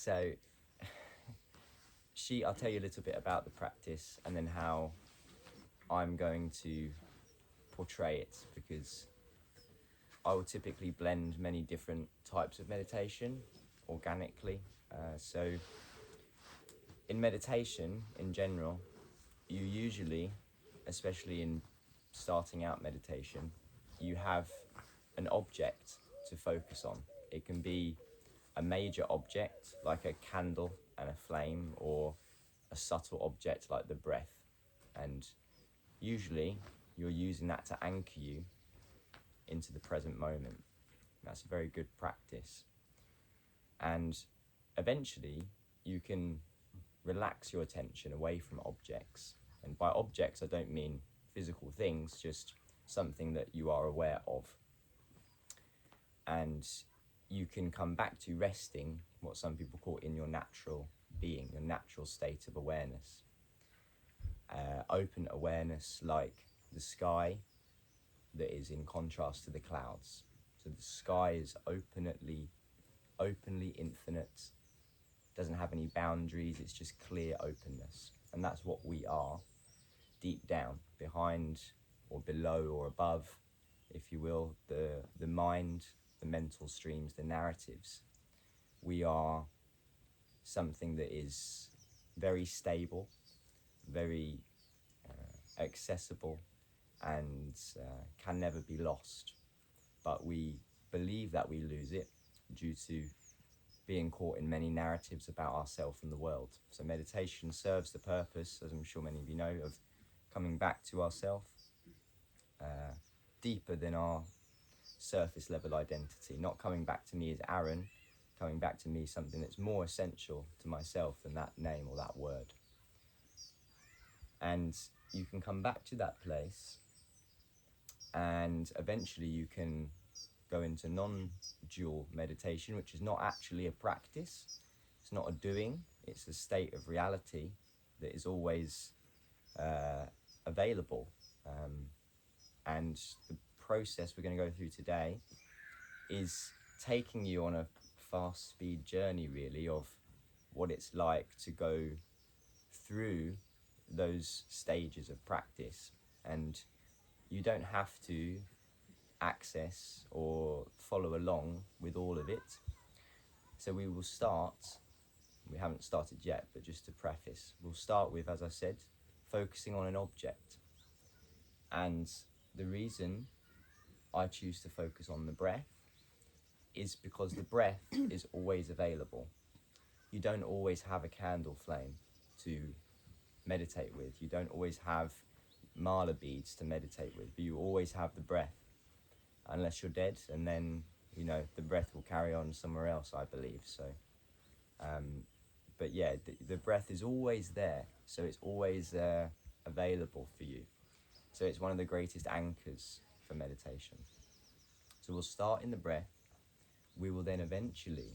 So I'll tell you a little bit about the practice and then how I'm going to portray it, because I will typically blend many different types of meditation organically. So in meditation in general, you usually, especially in starting out meditation, you have an object to focus on. It can be a major object like a candle and a flame, or a subtle object like the breath. And usually you're using that to anchor you into the present moment. That's a very good practice. And eventually you can relax your attention away from objects. And by objects, I don't mean physical things, just something that you are aware of. And you can come back to resting, what some people call in your natural being, your natural state of awareness. Open awareness, like the sky that is in contrast to the clouds. So the sky is openly infinite, doesn't have any boundaries, it's just clear openness. And that's what we are, deep down, behind or below or above, if you will, the mind, the mental streams, the narratives. We are something that is very stable, very accessible, and can never be lost. But we believe that we lose it due to being caught in many narratives about ourselves and the world. So meditation serves the purpose, as I'm sure many of you know, of coming back to ourselves, deeper than our surface level identity. Not coming back to me as Aaron, coming back to me something that's more essential to myself than that name or that word. And you can come back to that place, and eventually you can go into non-dual meditation, which is not actually a practice. It's not a doing, it's a state of reality that is always available. And the process we're going to go through today is taking you on a fast speed journey, really, of what it's like to go through those stages of practice. And you don't have to access or follow along with all of it. So we will start, we haven't started yet, but just to preface, we'll start with, as I said, focusing on an object. And the reason I choose to focus on the breath is because the breath is always available. You don't always have a candle flame to meditate with. You don't always have mala beads to meditate with, but you always have the breath, unless you're dead, and then, you know, the breath will carry on somewhere else, I believe. So, but yeah, the breath is always there, so it's always available for you. So it's one of the greatest anchors for meditation. So we'll start in the breath. We will then eventually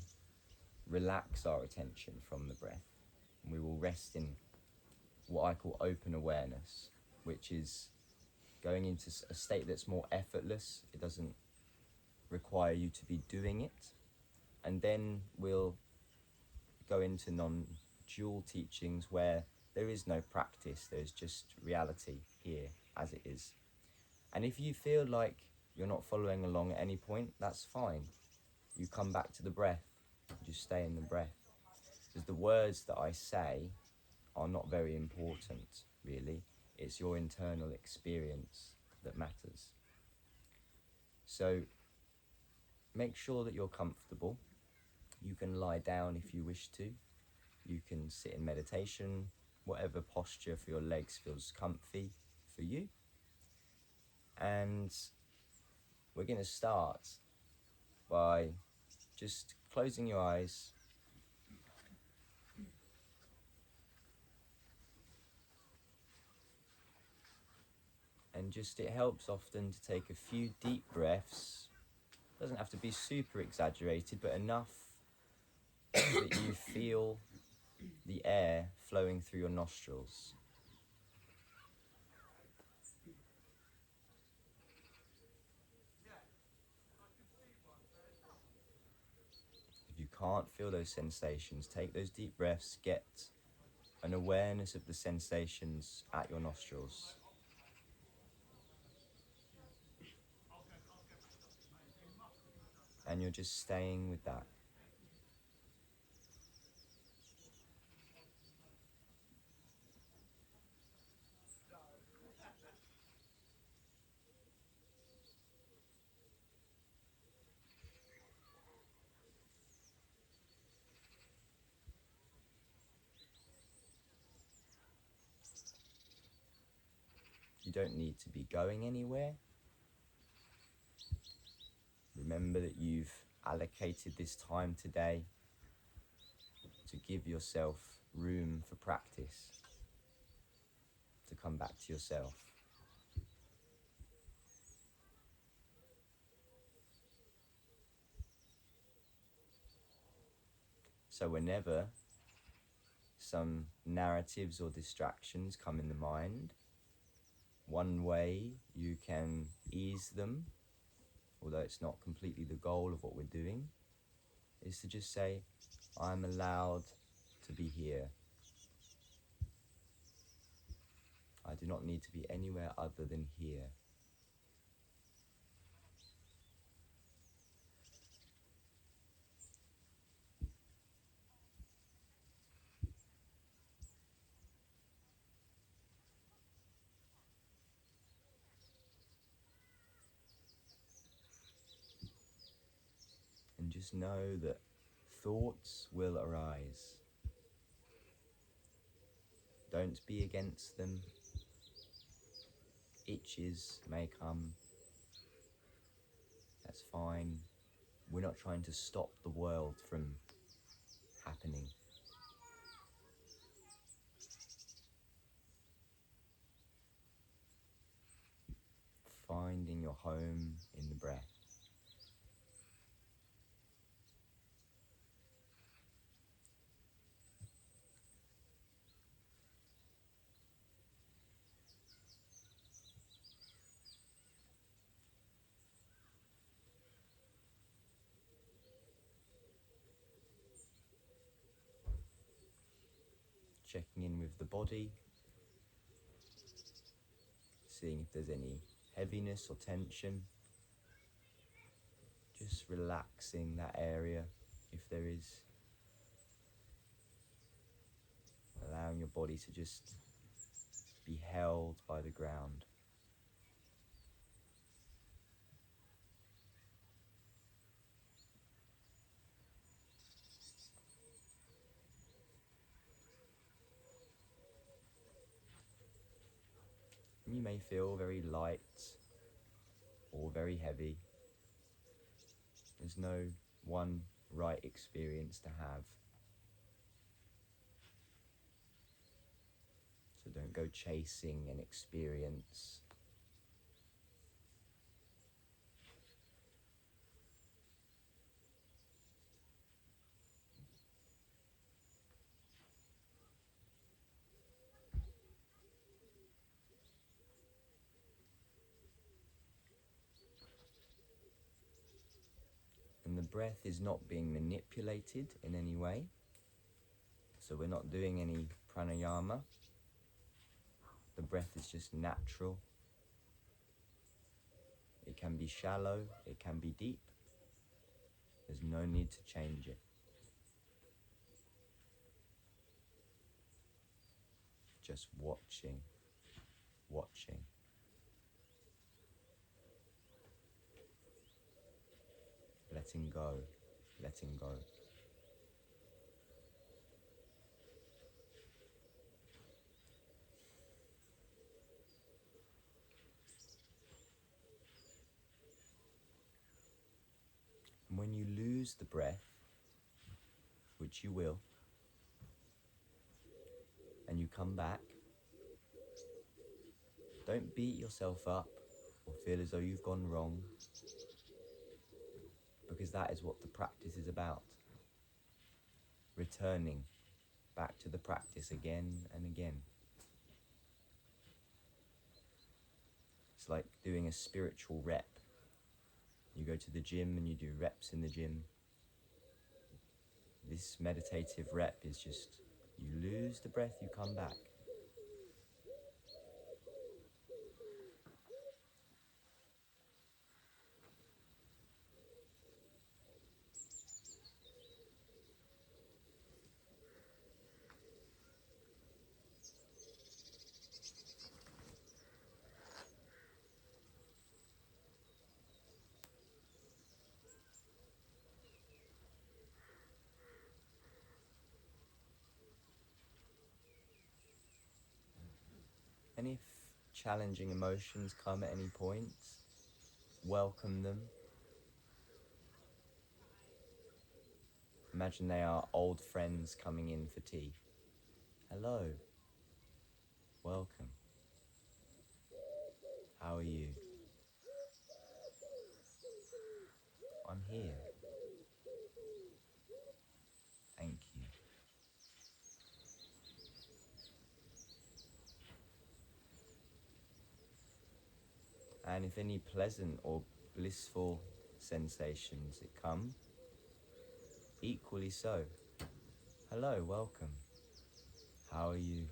relax our attention from the breath, and we will rest in what I call open awareness, which is going into a state that's more effortless. It doesn't require you to be doing it. And then we'll go into non-dual teachings where there is no practice, there's just reality here as it is. And if you feel like you're not following along at any point, that's fine. You come back to the breath, just stay in the breath. Because the words that I say are not very important, really. It's your internal experience that matters. So make sure that you're comfortable. You can lie down if you wish to. You can sit in meditation, whatever posture for your legs feels comfy for you. And we're going to start by just closing your eyes. And just, it helps often to take a few deep breaths. Doesn't have to be super exaggerated, but enough that you feel the air flowing through your nostrils. If you can't feel those sensations, take those deep breaths, get an awareness of the sensations at your nostrils. And you're just staying with that. You don't need to be going anywhere. Remember that you've allocated this time today to give yourself room for practice, to come back to yourself. So whenever some narratives or distractions come in the mind, one way you can ease them, although it's not completely the goal of what we're doing, is to just say, I'm allowed to be here. I do not need to be anywhere other than here. And just know that thoughts will arise. Don't be against them. Itches may come. That's fine. We're not trying to stop the world from happening. Finding your home in the breath. Checking in with the body, seeing if there's any heaviness or tension. Just relaxing that area if there is. Allowing your body to just be held by the ground. And you may feel very light or very heavy. There's no one right experience to have. So don't go chasing an experience. And the breath is not being manipulated in any way. So we're not doing any pranayama. The breath is just natural. It can be shallow, it can be deep. There's no need to change it. Just watching, watching. Letting go, letting go. And when you lose the breath, which you will, and you come back, don't beat yourself up or feel as though you've gone wrong, because that is what the practice is about. Returning back to the practice again and again. It's like doing a spiritual rep. You go to the gym and you do reps in the gym. This meditative rep is just, you lose the breath, you come back. And if challenging emotions come at any point, welcome them. Imagine they are old friends coming in for tea. Hello. Welcome. How are you? I'm here. Thank you. And if any pleasant or blissful sensations that come, equally so. Hello, welcome. How are you?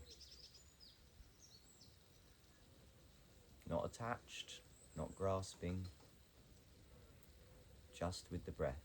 Not attached, not grasping, just with the breath.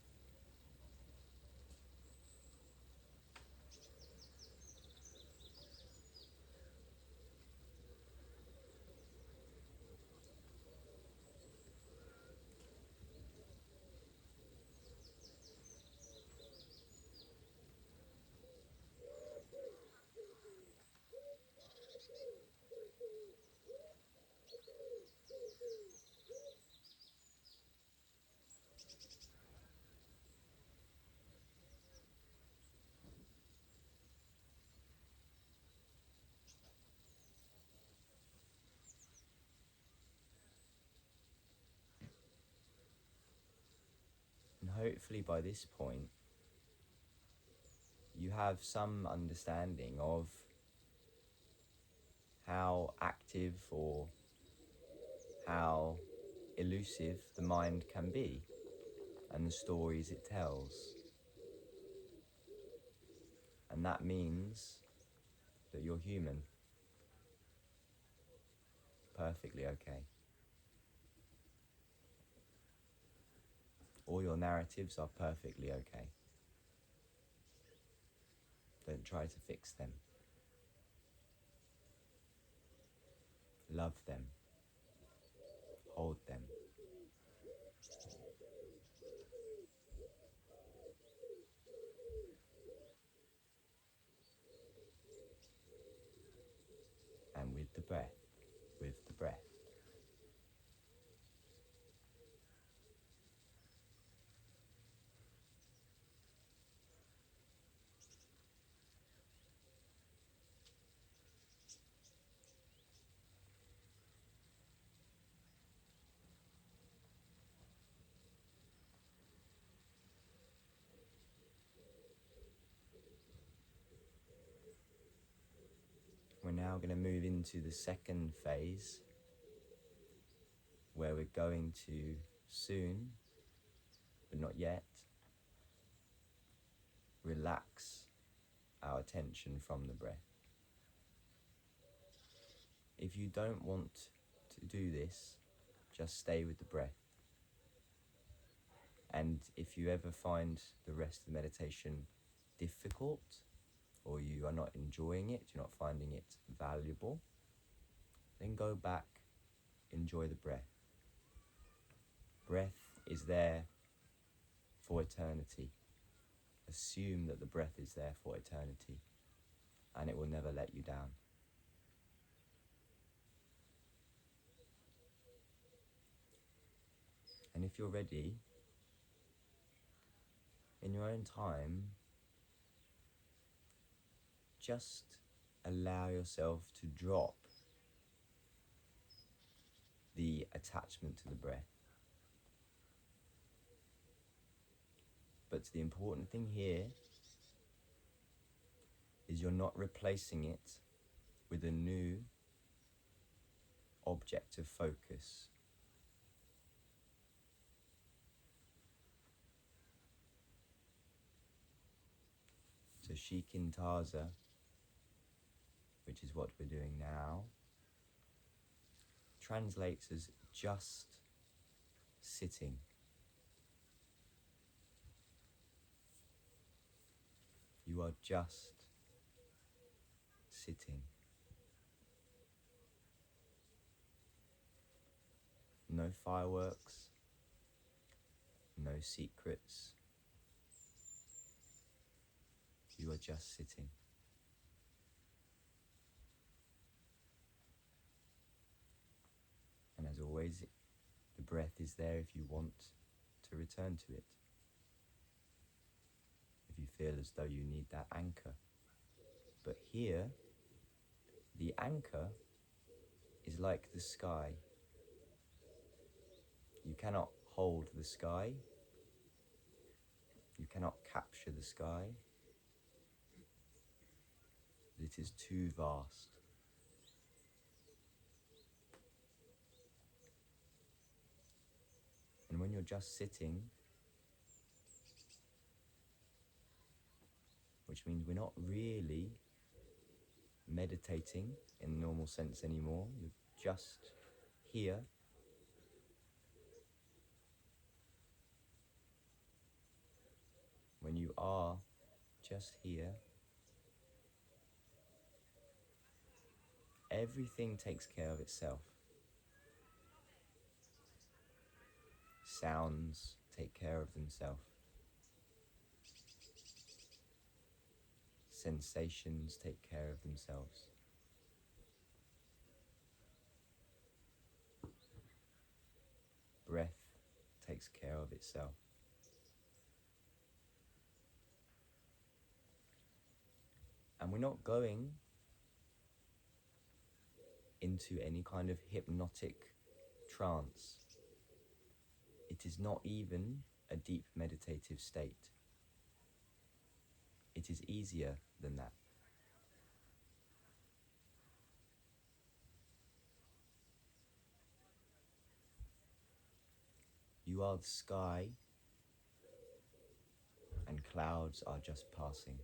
And hopefully by this point, you have some understanding of how active or how elusive the mind can be and the stories it tells. And that means that you're human. Perfectly okay. All your narratives are perfectly okay. Don't try to fix them. Love them. Hold them. And with the breath, with the breath. We're now going to move into the second phase, where we're going to soon, but not yet, relax our attention from the breath. If you don't want to do this, just stay with the breath. And if you ever find the rest of the meditation difficult, or you are not enjoying it, you're not finding it valuable, then go back, enjoy the breath. Breath is there for eternity. Assume that the breath is there for eternity, and it will never let you down. And if you're ready, in your own time, just allow yourself to drop the attachment to the breath. But the important thing here is you're not replacing it with a new object of focus. So Shikintaza, which is what we're doing now, translates as just sitting. You are just sitting. No fireworks, no secrets. You are just sitting. And as always, the breath is there if you want to return to it. If you feel as though you need that anchor. But here, the anchor is like the sky. You cannot hold the sky. You cannot capture the sky. It is too vast. And when you're just sitting, which means we're not really meditating in the normal sense anymore, you're just here. When you are just here, everything takes care of itself. Sounds take care of themselves. Sensations take care of themselves. Breath takes care of itself. And we're not going into any kind of hypnotic trance. It is not even a deep meditative state. It is easier than that. You are the sky, and clouds are just passing.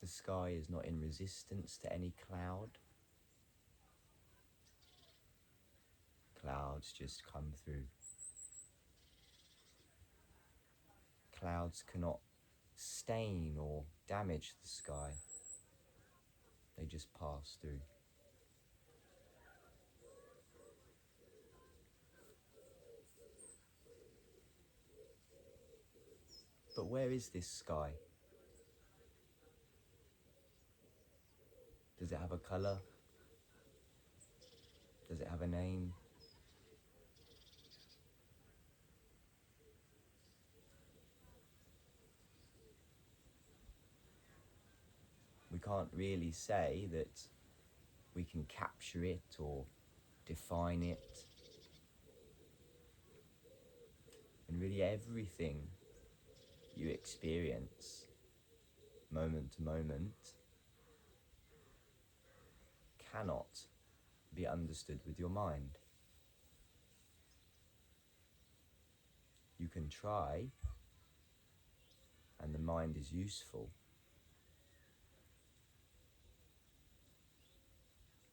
The sky is not in resistance to any cloud. Clouds just come through. Clouds cannot stain or damage the sky. They just pass through. But where is this sky? Does it have a colour? Does it have a name? We can't really say that we can capture it or define it. And really everything you experience, moment to moment, cannot be understood with your mind. You can try, and the mind is useful,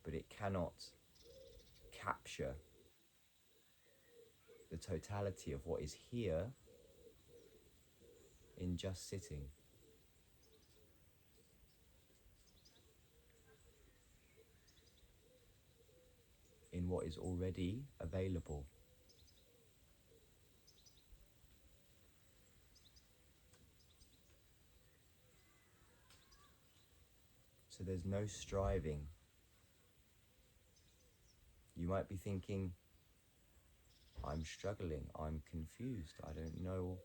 but it cannot capture the totality of what is here in just sitting. In what is already available. So there's no striving. You might be thinking, I'm struggling, I'm confused, I don't know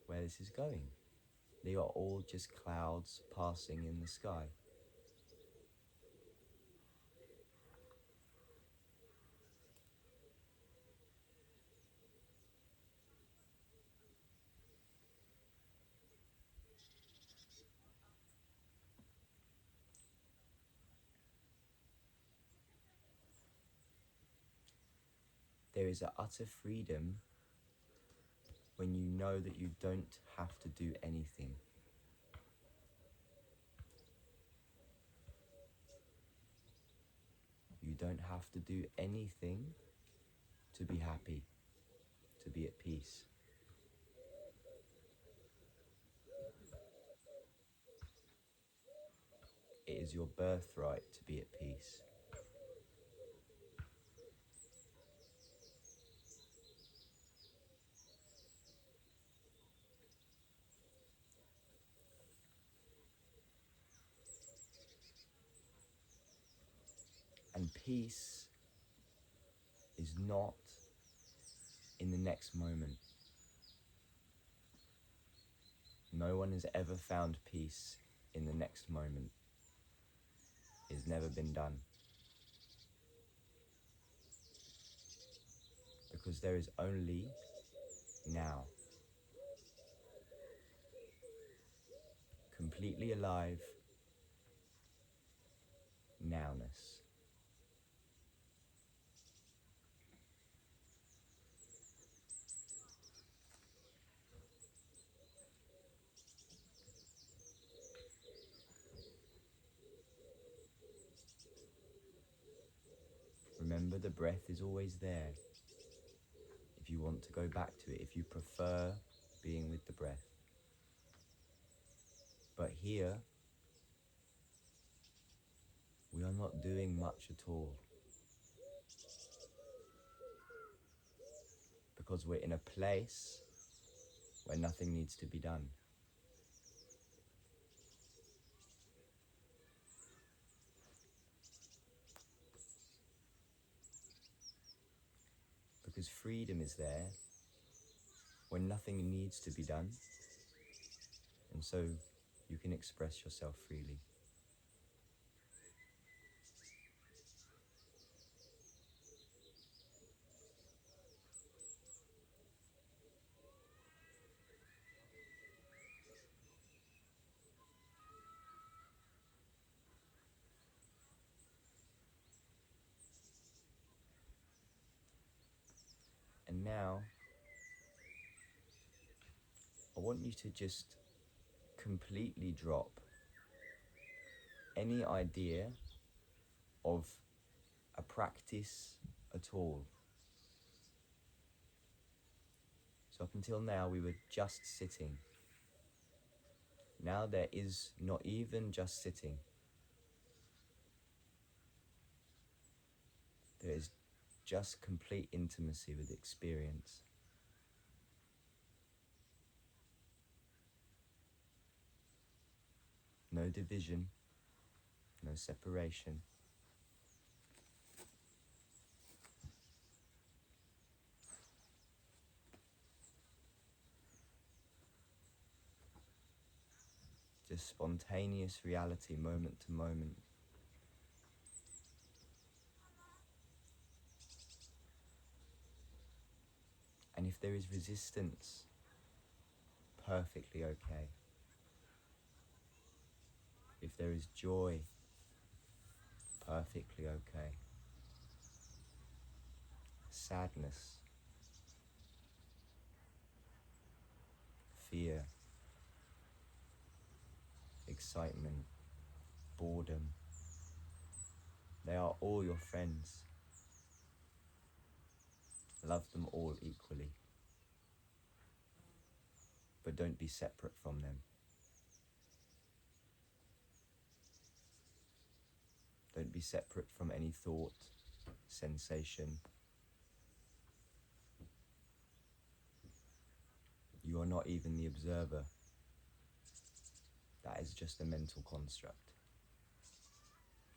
where this is going. They are all just clouds passing in the sky. there is an utter freedom when you know that you don't have to do anything. You don't have to do anything to be happy, to be at peace. It is your birthright to be at peace. And peace is not in the next moment. No one has ever found peace in the next moment. It's never been done. Because there is only now. Completely alive nowness. Remember, the breath is always there. If you want to go back to it, if you prefer being with the breath. But here, we are not doing much at all. Because we're in a place where nothing needs to be done. Because freedom is there when nothing needs to be done, and so you can express yourself freely. And now, I want you to just completely drop any idea of a practice at all. So up until now, we were just sitting. Now there is not even just sitting. There is just complete intimacy with experience. No division, no separation. Just spontaneous reality, moment to moment. And if there is resistance, perfectly okay. If there is joy, perfectly okay. Sadness, fear, excitement, boredom, they are all your friends. Love them all equally. But don't be separate from them. Don't be separate from any thought, sensation. You are not even the observer. That is just a mental construct.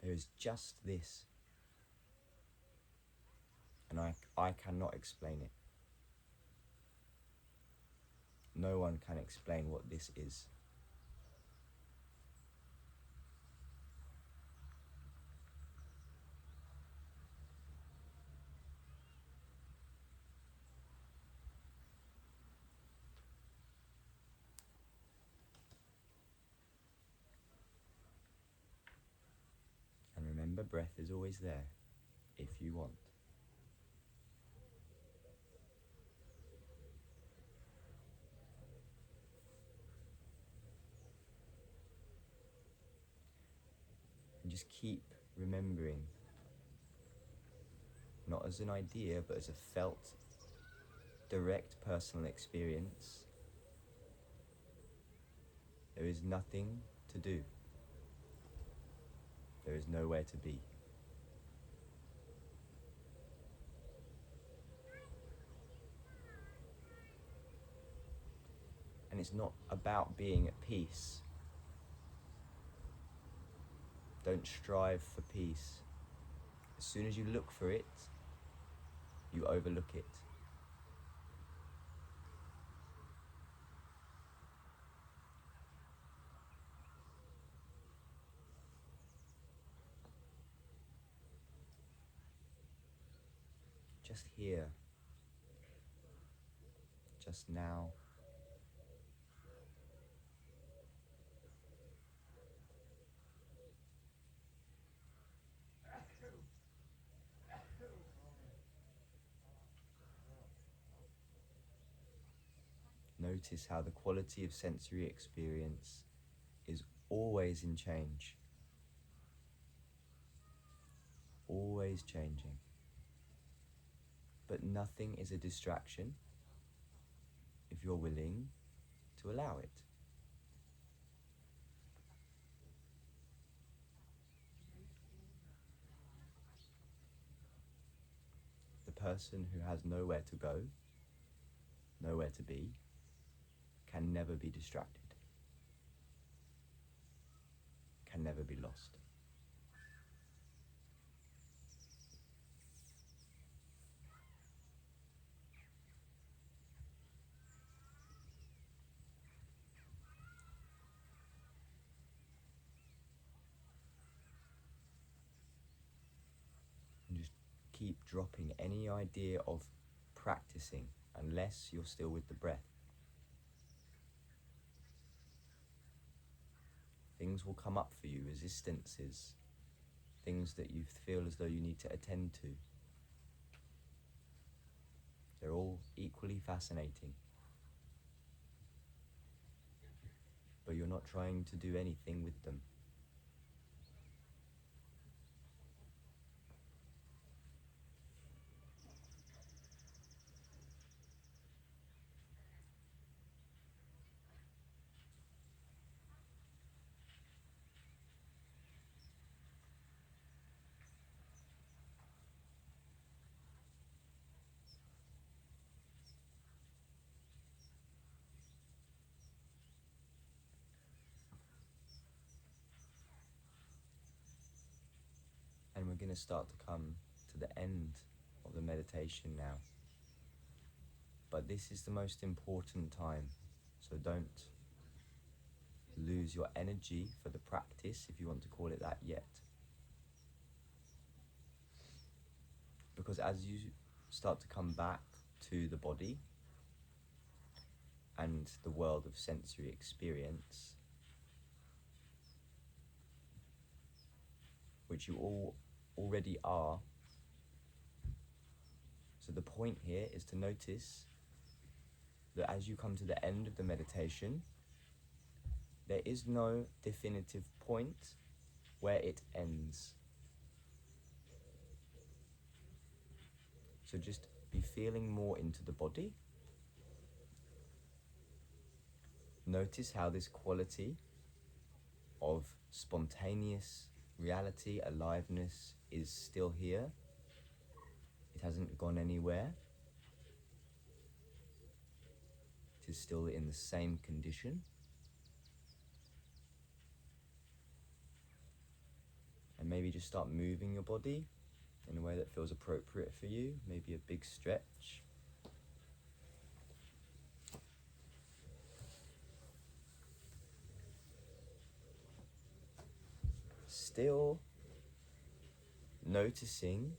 There is just this. And I cannot explain it. No one can explain what this is. And remember, breath is always there, if you want. just keep remembering, not as an idea, but as a felt, direct personal experience. There is nothing to do. There is nowhere to be. And it's not about being at peace. Don't strive for peace. As soon as you look for it, you overlook it. Just here, just now. Notice how the quality of sensory experience is always in change, always changing. But nothing is a distraction if you're willing to allow it. The person who has nowhere to go, nowhere to be, can never be distracted, can never be lost. And just keep dropping any idea of practicing unless you're still with the breath. Things will come up for you, resistances, things that you feel as though you need to attend to. They're all equally fascinating. But you're not trying to do anything with them. And we're going to start to come to the end of the meditation now. But this is the most important time, so don't lose your energy for the practice, if you want to call it that, yet. Because as you start to come back to the body and the world of sensory experience, which you all already are, so the point here is to notice that as you come to the end of the meditation, there is no definitive point where it ends. So just be feeling more into the body. Notice how this quality of spontaneous reality, aliveness, is still here. It hasn't gone anywhere. It is still in the same condition. And maybe just start moving your body in a way that feels appropriate for you. Maybe a big stretch. Still noticing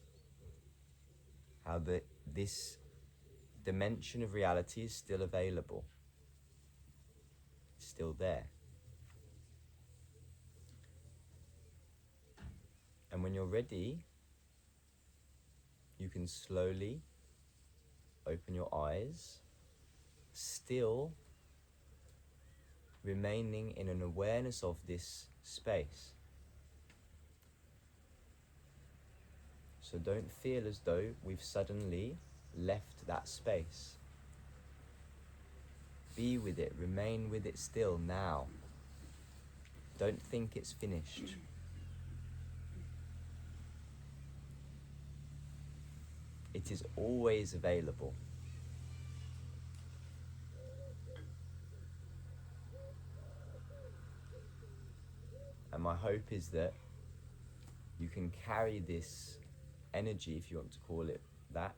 how this dimension of reality is still available. It's still there. And when you're ready, you can slowly open your eyes, still remaining in an awareness of this space. So don't feel as though we've suddenly left that space. Be with it, remain with it still now. Don't think it's finished. It is always available. And my hope is that you can carry this energy, if you want to call it that,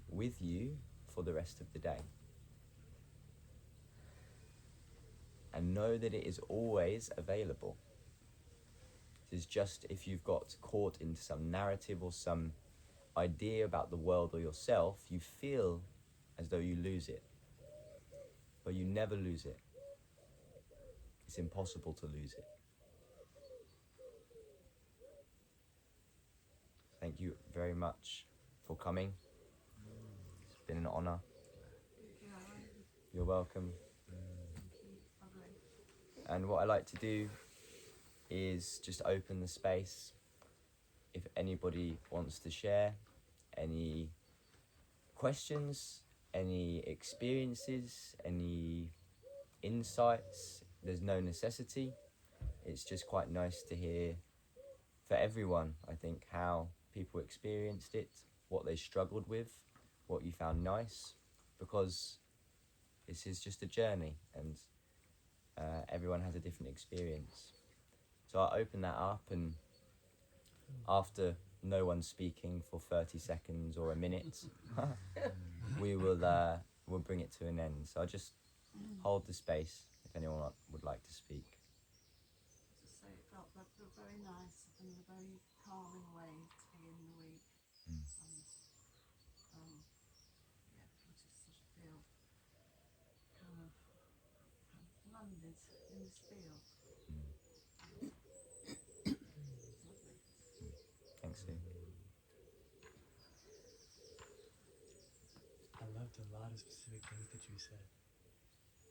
with you for the rest of the day. And know that it is always available. It is just if you've got caught into some narrative or some idea about the world or yourself, you feel as though you lose it. But you never lose it. It's impossible to lose it. Thank you very much for coming. It's been an honor. You're welcome. And what I like to do is just open the space. If anybody wants to share any questions, any experiences, any insights, there's no necessity. It's just quite nice to hear for everyone, I think, how people experienced it, what they struggled with, what you found nice, because this is just a journey and everyone has a different experience. So I'll open that up, and after no one's speaking for 30 seconds or a minute, we'll bring it to an end. So I'll just hold the space if anyone would like to speak. Just say it felt very nice and a very calming way to begin the week. And yeah, I just sort of feel kind of landed in this field. Thanks, Sue. I loved a lot of specific things that you said.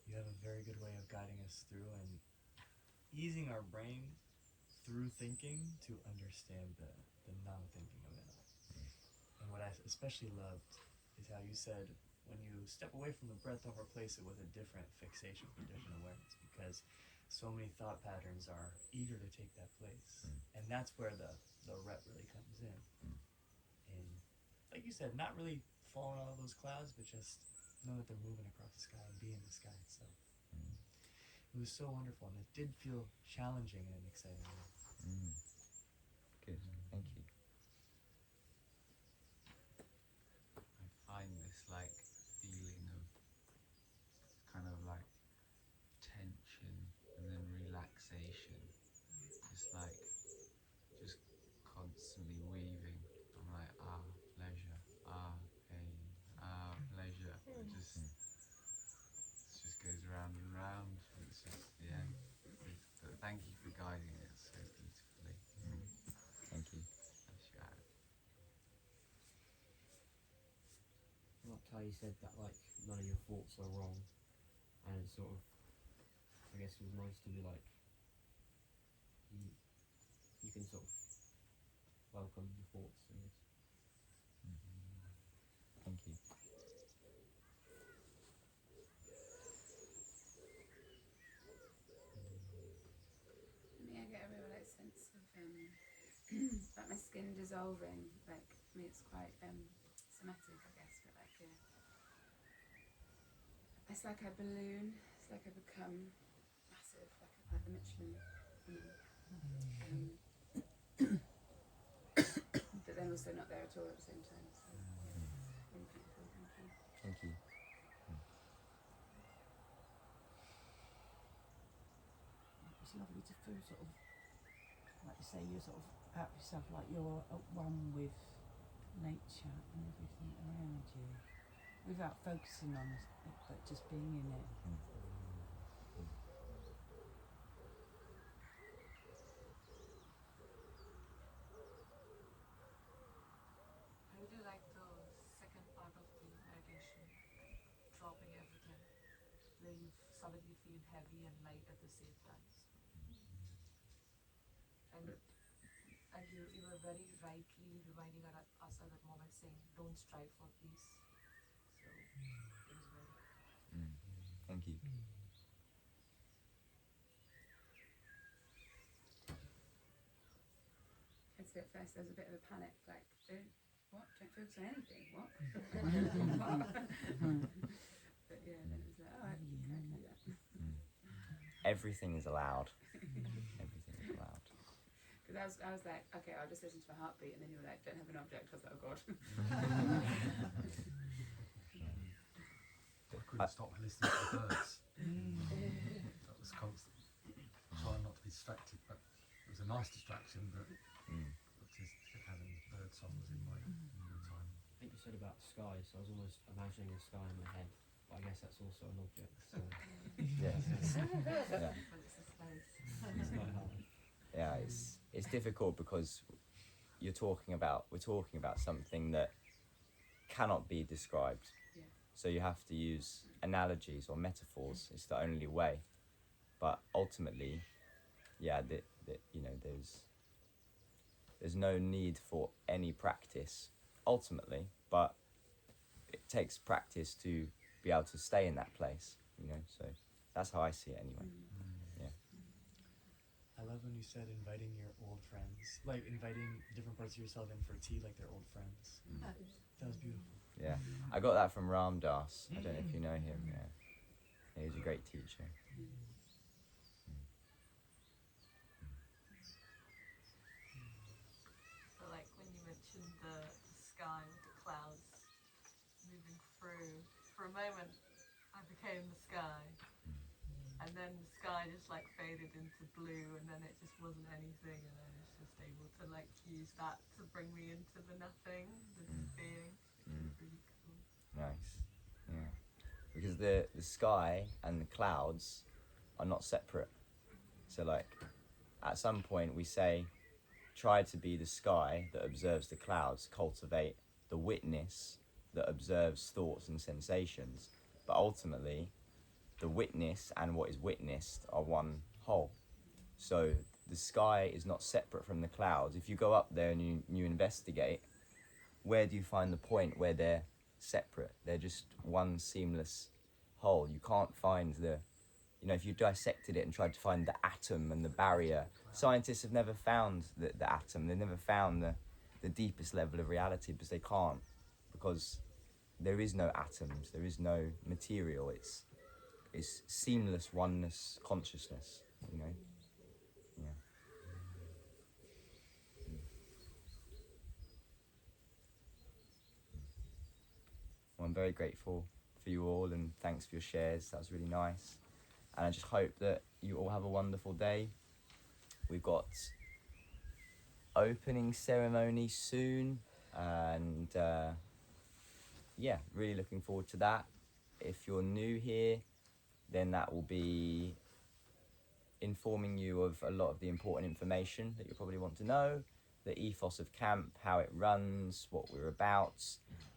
You have a very good way of guiding us through and easing our brain through thinking to understand the non-thinking of it all. And what I especially loved is how you said when you step away from the breath, don't replace it with a different fixation for different awareness, because so many thought patterns are eager to take that place. And that's where the rep really comes in. And like you said, not really falling out of those clouds, but just know that they're moving across the sky and be in the sky itself. It was so wonderful, and it did feel challenging in an exciting way. Good, thank you. I find this like feeling of kind of like tension and then relaxation, just like just constantly weaving. I'm like, pleasure, pain, pleasure. It just goes round and round. It's just, yeah. But thank you for guiding it so beautifully. Thank you. Bless you out. I liked how you said that like none of your thoughts are wrong, and it sort of, I guess it was nice to be like, you can sort of welcome your thoughts, I guess. Thank you. For me, I get a real like sense of like my skin dissolving. Like for me, it's quite somatic, I guess, but like it's like I balloon. It's like I become massive, like the Michelin. But then also not there at all at the same time. So yeah, really beautiful. Thank you. Thank you. It's lovely to feel sort of, like you say, you're sort of out of yourself, like you're at one with nature and everything around you, without focusing on it, but just being in it. I really like the second part of the meditation, dropping everything, where you suddenly feel heavy and light at the same time. And I and you were very rightly reminding us at that moment, saying, "Don't strive for peace." So it was very. Thank you. At first there was a bit of a panic, like, don't focus on anything, what? What? But yeah, then it was like, alright, can I do that? Everything is allowed. Everything is allowed. Because I was like, okay, I'll just listen to my heartbeat, and then you were like, don't have an object. I was like, oh god. I couldn't stop listening to the birds. That was constant. Trying not to be distracted, but it was a nice distraction, but just having bird songs in my time. I think you said about the sky, so I was almost imagining the sky in my head, but I guess that's also an object. So Yes. Yeah. But it's a space. it's quite hard. Yeah, it's difficult because we're talking about something that cannot be described. Yeah. So you have to use analogies or metaphors. It's the only way. But ultimately, yeah, you know, there's no need for any practice ultimately, but it takes practice to be able to stay in that place, you know. So that's how I see it anyway. Yeah. I love when you said inviting your old friends, like inviting different parts of yourself in for tea like they're old friends. That was beautiful. Yeah, I got that from Ram Dass. I don't know if you know him. Yeah, he's a great teacher. So like when you mentioned the sky with the clouds moving through, for a moment I became the sky, and then the sky just like faded into blue, and then it just wasn't anything, and I was just able to like use that to bring me into the nothing, the just being, which was really cool. Nice. Yeah, because the sky and the clouds are not separate. So like, at some point we say, try to be the sky that observes the clouds, cultivate the witness that observes thoughts and sensations. But ultimately, the witness and what is witnessed are one whole. So the sky is not separate from the clouds. If you go up there and you investigate, where do you find the point where they're separate? They're just one seamless whole. You can't find if you dissected it and tried to find the atom and the barrier, scientists have never found the atom. They've never found the deepest level of reality because they can't, because there is no atoms, there is no material. It's seamless oneness consciousness, you know. Yeah. Well, I'm very grateful for you all, and thanks for your shares. That was really nice. And I just hope that you all have a wonderful day. We've got opening ceremony soon, and really looking forward to that. If you're new here, then that will be informing you of a lot of the important information that you probably want to know, the ethos of camp, how it runs, what we're about,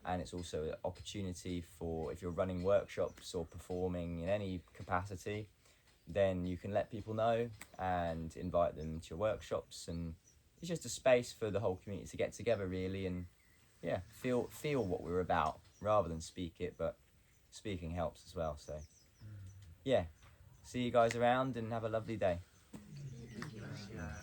and it's also an opportunity for, if you're running workshops or performing in any capacity, then you can let people know and invite them to your workshops, and it's just a space for the whole community to get together really, and feel what we're about rather than speak it, but speaking helps as well. So see you guys around and have a lovely day. Yeah.